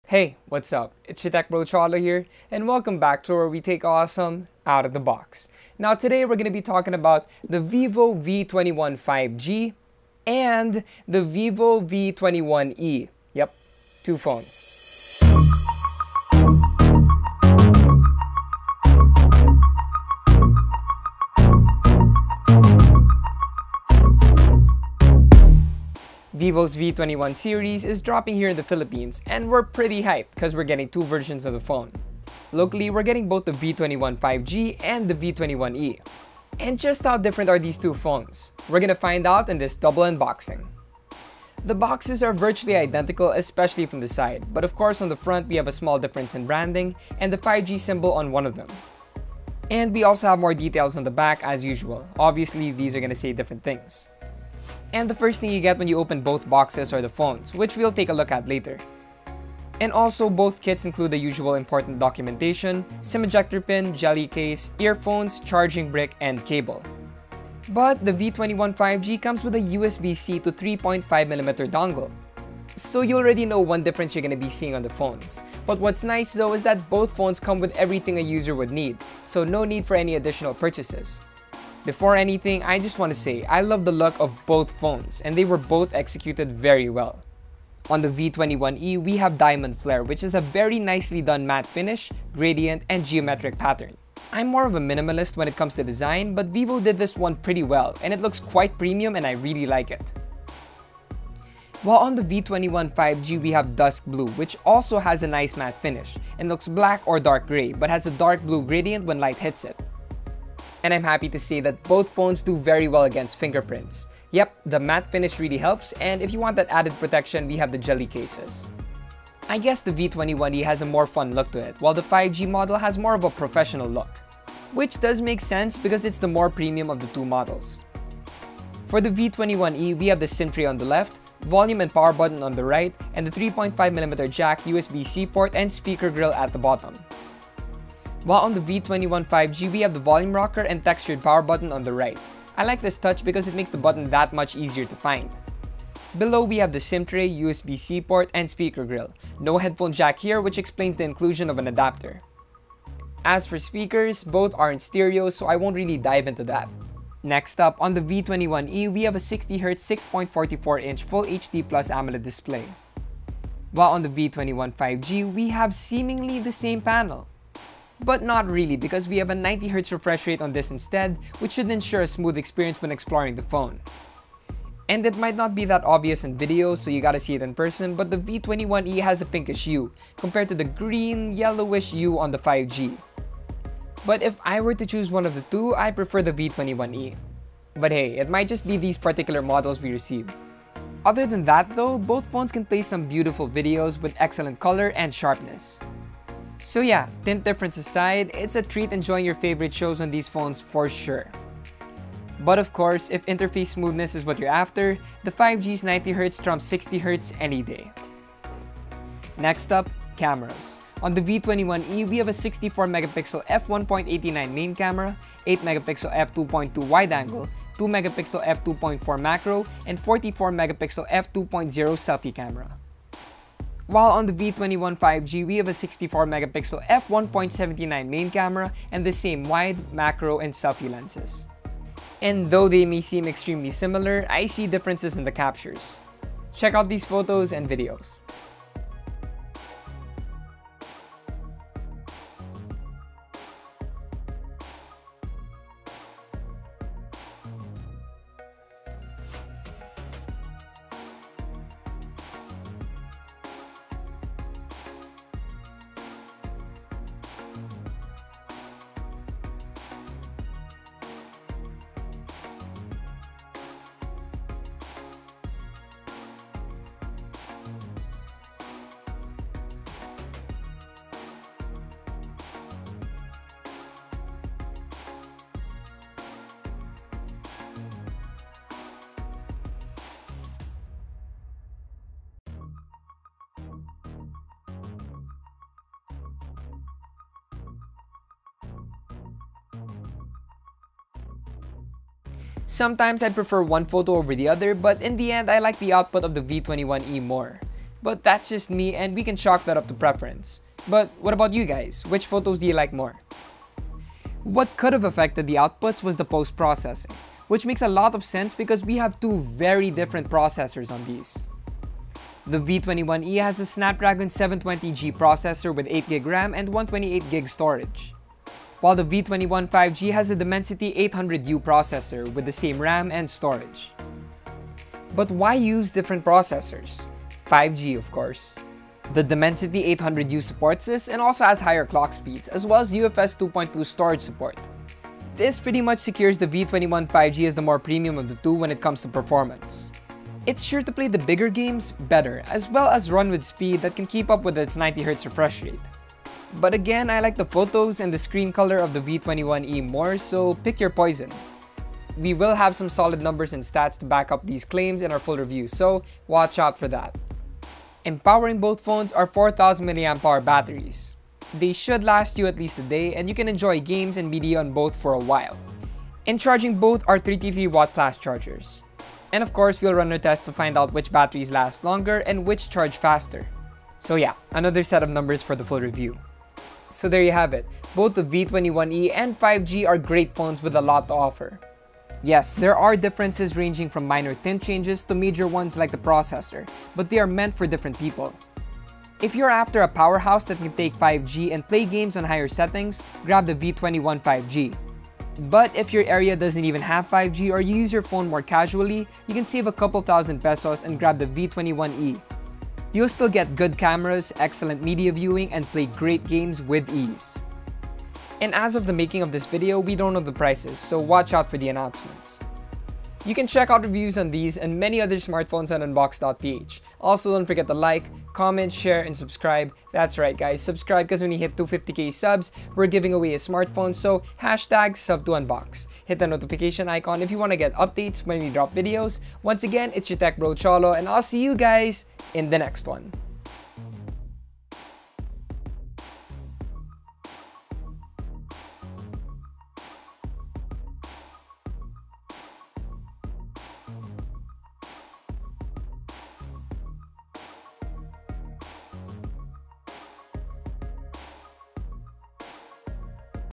Hey, what's up? It's your tech bro Cholo here, and welcome back to where we take awesome out of the box. Now today we're going to be talking about the Vivo V21 5G and the Vivo V21E. Yep, two phones. Vivo's V21 series is dropping here in the Philippines, and we're pretty hyped because we're getting two versions of the phone. Locally, we're getting both the V21 5G and the V21E. And just how different are these two phones? We're gonna find out in this double unboxing. The boxes are virtually identical, especially from the side, but of course on the front we have a small difference in branding and the 5G symbol on one of them. And we also have more details on the back as usual. Obviously, these are gonna say different things. And the first thing you get when you open both boxes are the phones, which we'll take a look at later. And also, both kits include the usual important documentation, SIM ejector pin, jelly case, earphones, charging brick, and cable. But the V21 5G comes with a USB-C to 3.5mm dongle. So you already know one difference you're going to be seeing on the phones. But what's nice though is that both phones come with everything a user would need, so no need for any additional purchases. Before anything, I just want to say I love the look of both phones and they were both executed very well. On the V21E, we have Diamond Flare, which is a very nicely done matte finish, gradient, and geometric pattern. I'm more of a minimalist when it comes to design, but Vivo did this one pretty well and it looks quite premium and I really like it. While on the V21 5G, we have Dusk Blue, which also has a nice matte finish and looks black or dark gray, but has a dark blue gradient when light hits it. And I'm happy to say that both phones do very well against fingerprints. Yep, the matte finish really helps, and if you want that added protection, we have the jelly cases. I guess the V21E has a more fun look to it, while the 5G model has more of a professional look. Which does make sense because it's the more premium of the two models. For the V21E, we have the SIM tray on the left, volume and power button on the right, and the 3.5mm jack, USB-C port, and speaker grill at the bottom. While on the V21 5G, we have the volume rocker and textured power button on the right. I like this touch because it makes the button that much easier to find. Below, we have the SIM tray, USB-C port, and speaker grill. No headphone jack here, which explains the inclusion of an adapter. As for speakers, both are in stereo, so I won't really dive into that. Next up, on the V21E, we have a 60Hz 6.44-inch Full HD Plus AMOLED display. While on the V21 5G, we have seemingly the same panel. But not really, because we have a 90Hz refresh rate on this instead, which should ensure a smooth experience when exploring the phone. And it might not be that obvious in video, so you gotta see it in person, but the V21E has a pinkish hue, compared to the green, yellowish hue on the 5G. But if I were to choose one of the two, I prefer the V21E. But hey, it might just be these particular models we received. Other than that though, both phones can play some beautiful videos with excellent color and sharpness. So yeah, tint difference aside, it's a treat enjoying your favorite shows on these phones for sure. But of course, if interface smoothness is what you're after, the 5G's 90Hz trumps 60Hz any day. Next up, cameras. On the V21E, we have a 64MP f1.89 main camera, 8MP f2.2 wide angle, 2MP f2.4 macro, and 44MP f2.0 selfie camera. While on the V21 5G, we have a 64MP f1.79 main camera and the same wide, macro, and selfie lenses. And though they may seem extremely similar, I see differences in the captures. Check out these photos and videos. Sometimes I prefer one photo over the other, but in the end I like the output of the V21E more. But that's just me, and we can chalk that up to preference. But what about you guys? Which photos do you like more? What could have affected the outputs was the post-processing, which makes a lot of sense because we have two very different processors on these. The V21E has a Snapdragon 720G processor with 8GB RAM and 128GB storage, while the V21 5G has a Dimensity 800U processor with the same RAM and storage. But why use different processors? 5G, of course. The Dimensity 800U supports this and also has higher clock speeds, as well as UFS 2.2 storage support. This pretty much secures the V21 5G as the more premium of the two when it comes to performance. It's sure to play the bigger games better, as well as run with speed that can keep up with its 90Hz refresh rate. But again, I like the photos and the screen color of the V21E more, so pick your poison. We will have some solid numbers and stats to back up these claims in our full review, so watch out for that. Empowering both phones are 4000 mAh batteries. They should last you at least a day, and you can enjoy games and media on both for a while. And charging both are 33W fast chargers. And of course, we'll run a test to find out which batteries last longer and which charge faster. So yeah, another set of numbers for the full review. So there you have it. Both the V21E and 5G are great phones with a lot to offer. Yes, there are differences ranging from minor tint changes to major ones like the processor, but they are meant for different people. If you're after a powerhouse that can take 5G and play games on higher settings, grab the V21 5G. But if your area doesn't even have 5G or you use your phone more casually, you can save a couple thousand pesos and grab the V21E. You'll still get good cameras, excellent media viewing, and play great games with ease. And as of the making of this video, we don't know the prices, so watch out for the announcements. You can check out reviews on these and many other smartphones on unbox.ph. Also, don't forget to like, comment, share, and subscribe. That's right guys, subscribe because when you hit 250k subs, we're giving away a smartphone, so hashtag sub2unbox. Hit the notification icon if you want to get updates when we drop videos. Once again, it's your tech bro Cholo, and I'll see you guys in the next one.